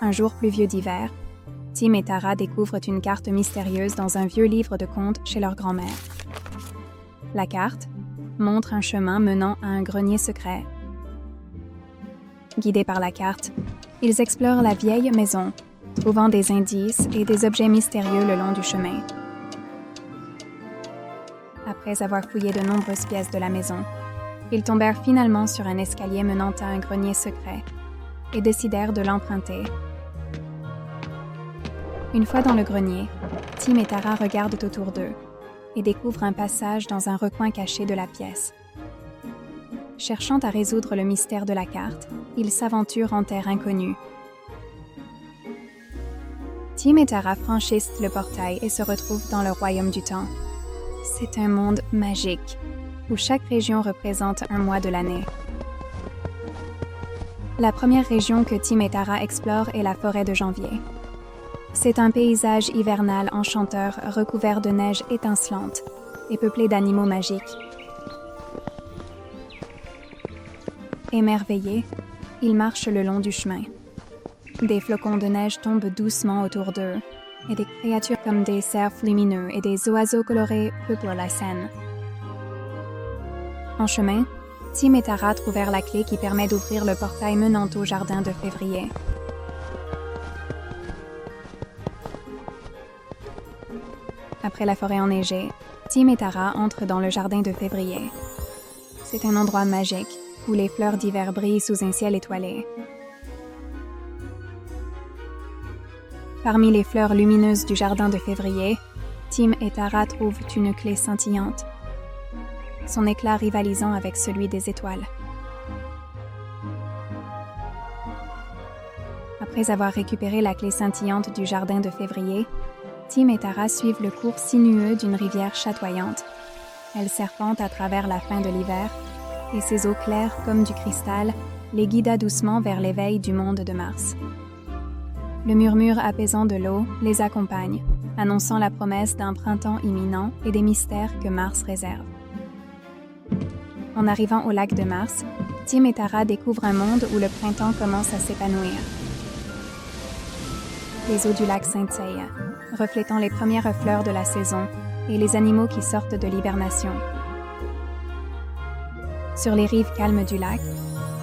Un jour pluvieux d'hiver, Tim et Tara découvrent une carte mystérieuse dans un vieux livre de contes chez leur grand-mère. La carte montre un chemin menant à un grenier secret. Guidés par la carte, ils explorent la vieille maison, trouvant des indices et des objets mystérieux le long du chemin. Après avoir fouillé de nombreuses pièces de la maison, ils tombèrent finalement sur un escalier menant à un grenier secret et décidèrent de l'emprunter. Une fois dans le grenier, Tim et Tara regardent autour d'eux et découvrent un passage dans un recoin caché de la pièce. Cherchant à résoudre le mystère de la carte, ils s'aventurent en terre inconnue. Tim et Tara franchissent le portail et se retrouvent dans le royaume du temps. C'est un monde magique, où chaque région représente un mois de l'année. La première région que Tim et Tara explorent est la forêt de janvier. C'est un paysage hivernal enchanteur recouvert de neige étincelante et peuplé d'animaux magiques. Émerveillés, ils marchent le long du chemin. Des flocons de neige tombent doucement autour d'eux, et des créatures comme des cerfs lumineux et des oiseaux colorés peuplent la scène. En chemin, Tim et Tara trouvèrent la clé qui permet d'ouvrir le portail menant au jardin de février. Après la forêt enneigée, Tim et Tara entrent dans le jardin de février. C'est un endroit magique où les fleurs d'hiver brillent sous un ciel étoilé. Parmi les fleurs lumineuses du jardin de février, Tim et Tara trouvent une clé scintillante, son éclat rivalisant avec celui des étoiles. Après avoir récupéré la clé scintillante du jardin de février, Tim et Tara suivent le cours sinueux d'une rivière chatoyante. Elle serpente à travers la fin de l'hiver, et ses eaux claires comme du cristal les guida doucement vers l'éveil du monde de Mars. Le murmure apaisant de l'eau les accompagne, annonçant la promesse d'un printemps imminent et des mystères que Mars réserve. En arrivant au lac de Mars, Tim et Tara découvrent un monde où le printemps commence à s'épanouir. Les eaux du lac scintillent, reflétant les premières fleurs de la saison et les animaux qui sortent de l'hibernation. Sur les rives calmes du lac,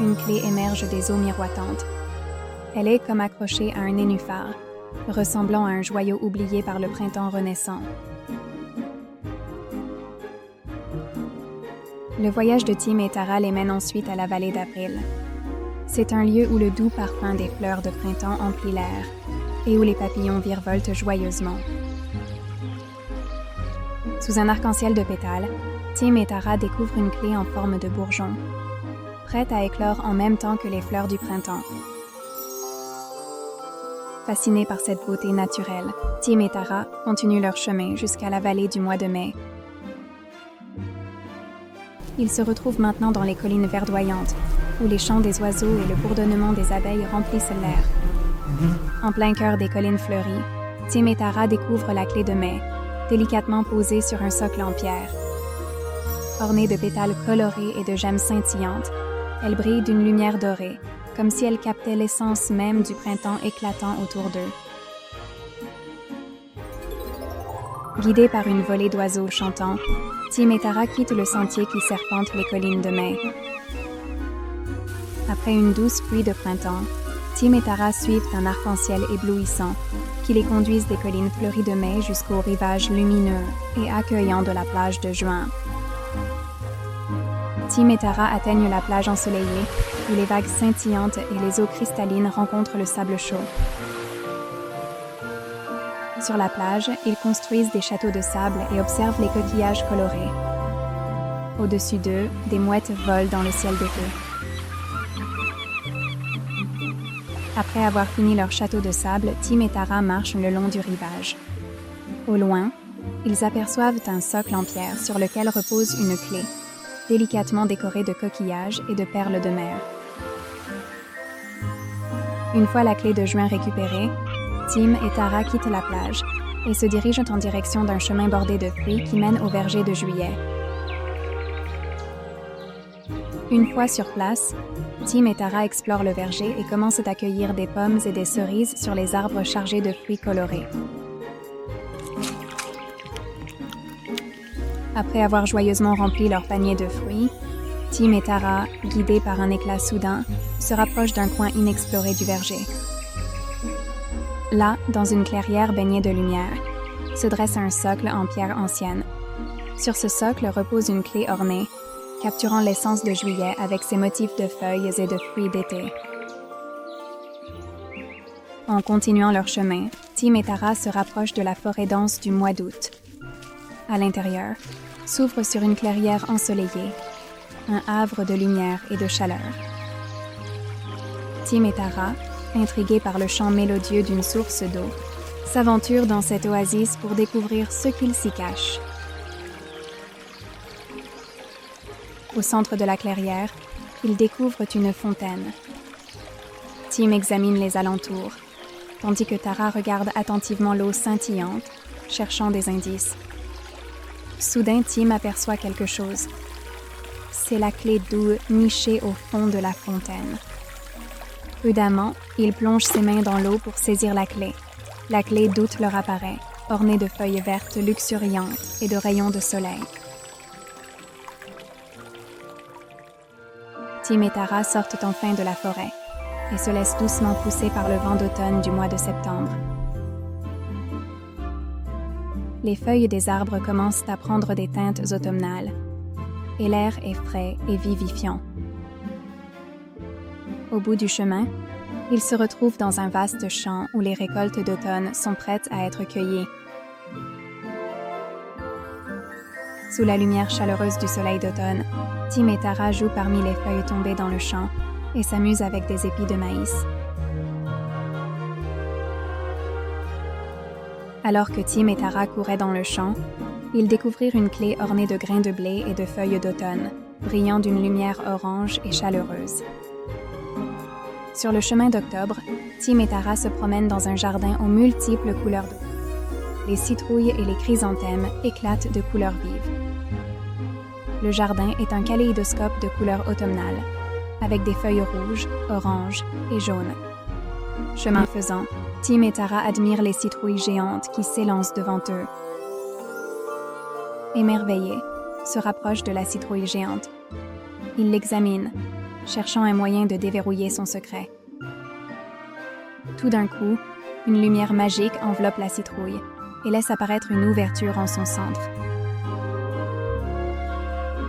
une clé émerge des eaux miroitantes. Elle est comme accrochée à un nénuphar, ressemblant à un joyau oublié par le printemps renaissant. Le voyage de Tim et Tara les mène ensuite à la vallée d'Avril. C'est un lieu où le doux parfum des fleurs de printemps emplit l'air et où les papillons virevoltent joyeusement. Sous un arc-en-ciel de pétales, Tim et Tara découvrent une clé en forme de bourgeon, prête à éclore en même temps que les fleurs du printemps. Fascinés par cette beauté naturelle, Tim et Tara continuent leur chemin jusqu'à la vallée du mois de mai. Ils se retrouvent maintenant dans les collines verdoyantes, où les chants des oiseaux et le bourdonnement des abeilles remplissent l'air. En plein cœur des collines fleuries, Tim et Tara découvrent la clé de mai, délicatement posée sur un socle en pierre. Ornée de pétales colorés et de gemmes scintillantes, elle brille d'une lumière dorée, comme si elle captait l'essence même du printemps éclatant autour d'eux. Guidés par une volée d'oiseaux chantants, Tim et Tara quittent le sentier qui serpente les collines de mai. Après une douce pluie de printemps, Tim et Tara suivent un arc-en-ciel éblouissant qui les conduisent des collines fleuries de mai jusqu'au rivage lumineux et accueillant de la plage de juin. Tim et Tara atteignent la plage ensoleillée où les vagues scintillantes et les eaux cristallines rencontrent le sable chaud. Sur la plage, ils construisent des châteaux de sable et observent les coquillages colorés. Au-dessus d'eux, des mouettes volent dans le ciel d'été. Après avoir fini leur château de sable, Tim et Tara marchent le long du rivage. Au loin, ils aperçoivent un socle en pierre sur lequel repose une clé, délicatement décorée de coquillages et de perles de mer. Une fois la clé de juin récupérée, Tim et Tara quittent la plage et se dirigent en direction d'un chemin bordé de fruits qui mène au verger de juillet. Une fois sur place, Tim et Tara explorent le verger et commencent à cueillir des pommes et des cerises sur les arbres chargés de fruits colorés. Après avoir joyeusement rempli leur panier de fruits, Tim et Tara, guidés par un éclat soudain, se rapprochent d'un coin inexploré du verger. Là, dans une clairière baignée de lumière, se dresse un socle en pierre ancienne. Sur ce socle repose une clé ornée, capturant l'essence de juillet avec ses motifs de feuilles et de fruits d'été. En continuant leur chemin, Tim et Tara se rapprochent de la forêt dense du mois d'août. À l'intérieur, s'ouvre sur une clairière ensoleillée, un havre de lumière et de chaleur. Tim et Tara, intrigués par le chant mélodieux d'une source d'eau, s'aventurent dans cette oasis pour découvrir ce qu'il s'y cache. Au centre de la clairière, ils découvrent une fontaine. Tim examine les alentours, tandis que Tara regarde attentivement l'eau scintillante, cherchant des indices. Soudain, Tim aperçoit quelque chose. C'est la clé d'eau nichée au fond de la fontaine. Prudemment, il plonge ses mains dans l'eau pour saisir la clé. La clé d'août leur apparaît, ornée de feuilles vertes luxuriantes et de rayons de soleil. Tim et Tara sortent enfin de la forêt et se laissent doucement pousser par le vent d'automne du mois de septembre. Les feuilles des arbres commencent à prendre des teintes automnales et l'air est frais et vivifiant. Au bout du chemin, ils se retrouvent dans un vaste champ où les récoltes d'automne sont prêtes à être cueillies. Sous la lumière chaleureuse du soleil d'automne, Tim et Tara jouent parmi les feuilles tombées dans le champ et s'amusent avec des épis de maïs. Alors que Tim et Tara couraient dans le champ, ils découvrirent une clé ornée de grains de blé et de feuilles d'automne, brillant d'une lumière orange et chaleureuse. Sur le chemin d'octobre, Tim et Tara se promènent dans un jardin aux multiples couleurs d'eau. Les citrouilles et les chrysanthèmes éclatent de couleurs vives. Le jardin est un kaléidoscope de couleurs automnales, avec des feuilles rouges, oranges et jaunes. Chemin faisant, Tim et Tara admirent les citrouilles géantes qui s'élancent devant eux. Émerveillés, se rapprochent de la citrouille géante. Ils l'examinent, cherchant un moyen de déverrouiller son secret. Tout d'un coup, une lumière magique enveloppe la citrouille et laisse apparaître une ouverture en son centre.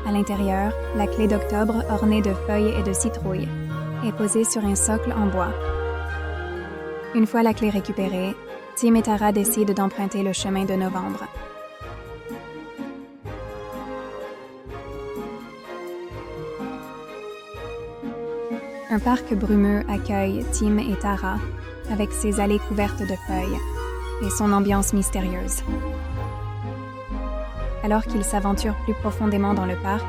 À l'intérieur, la clé d'octobre, ornée de feuilles et de citrouilles, est posée sur un socle en bois. Une fois la clé récupérée, Tim et Tara décident d'emprunter le chemin de novembre. Un parc brumeux accueille Tim et Tara avec ses allées couvertes de feuilles et son ambiance mystérieuse. Alors qu'ils s'aventurent plus profondément dans le parc,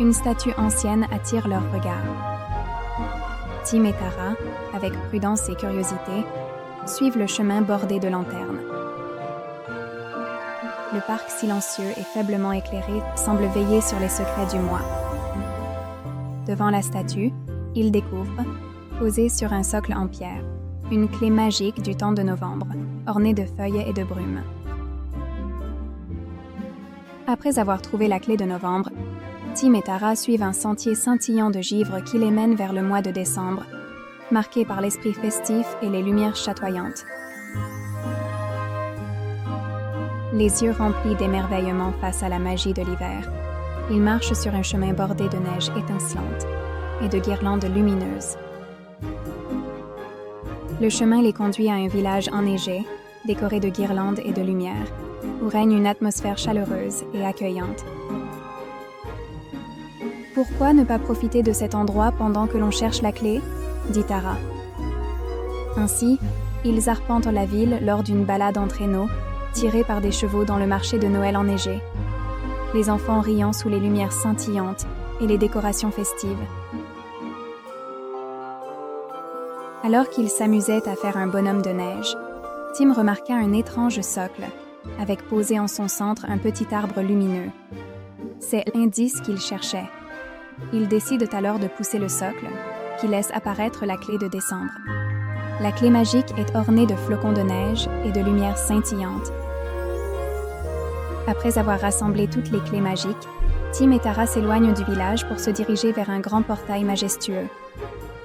une statue ancienne attire leur regard. Tim et Tara, avec prudence et curiosité, suivent le chemin bordé de lanternes. Le parc silencieux et faiblement éclairé semble veiller sur les secrets du mois. Devant la statue, ils découvrent, posée sur un socle en pierre, une clé magique du temps de novembre, ornée de feuilles et de brumes. Après avoir trouvé la clé de novembre, Tim et Tara suivent un sentier scintillant de givre qui les mène vers le mois de décembre, marqué par l'esprit festif et les lumières chatoyantes. Les yeux remplis d'émerveillement face à la magie de l'hiver, ils marchent sur un chemin bordé de neige étincelante et de guirlandes lumineuses. Le chemin les conduit à un village enneigé, décoré de guirlandes et de lumière, où règne une atmosphère chaleureuse et accueillante. « Pourquoi ne pas profiter de cet endroit pendant que l'on cherche la clé ?» dit Tara. Ainsi, ils arpentent la ville lors d'une balade en traîneau, tirés par des chevaux dans le marché de Noël enneigé, les enfants riant sous les lumières scintillantes et les décorations festives. Alors qu'ils s'amusaient à faire un bonhomme de neige, Tim remarqua un étrange socle, avec posé en son centre un petit arbre lumineux. C'est l'indice qu'il cherchait. Ils décident alors de pousser le socle, qui laisse apparaître la clé de décembre. La clé magique est ornée de flocons de neige et de lumières scintillantes. Après avoir rassemblé toutes les clés magiques, Tim et Tara s'éloignent du village pour se diriger vers un grand portail majestueux.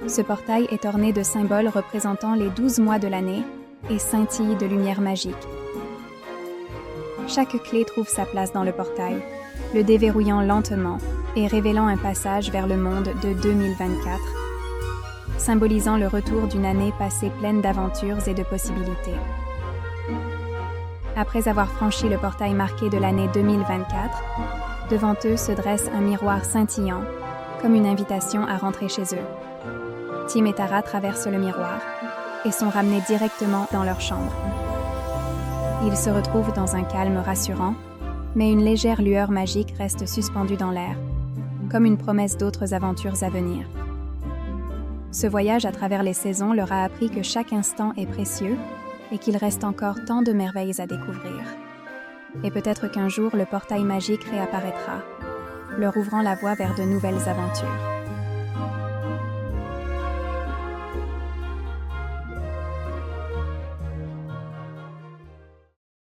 Ce portail est orné de symboles représentant les 12 mois de l'année et scintille de lumière magique. Chaque clé trouve sa place dans le portail, le déverrouillant lentement et révélant un passage vers le monde de 2024, symbolisant le retour d'une année passée pleine d'aventures et de possibilités. Après avoir franchi le portail marqué de l'année 2024, devant eux se dresse un miroir scintillant, comme une invitation à rentrer chez eux. Tim et Tara traversent le miroir et sont ramenés directement dans leur chambre. Ils se retrouvent dans un calme rassurant, mais une légère lueur magique reste suspendue dans l'air, comme une promesse d'autres aventures à venir. Ce voyage à travers les saisons leur a appris que chaque instant est précieux et qu'il reste encore tant de merveilles à découvrir. Et peut-être qu'un jour le portail magique réapparaîtra, leur ouvrant la voie vers de nouvelles aventures.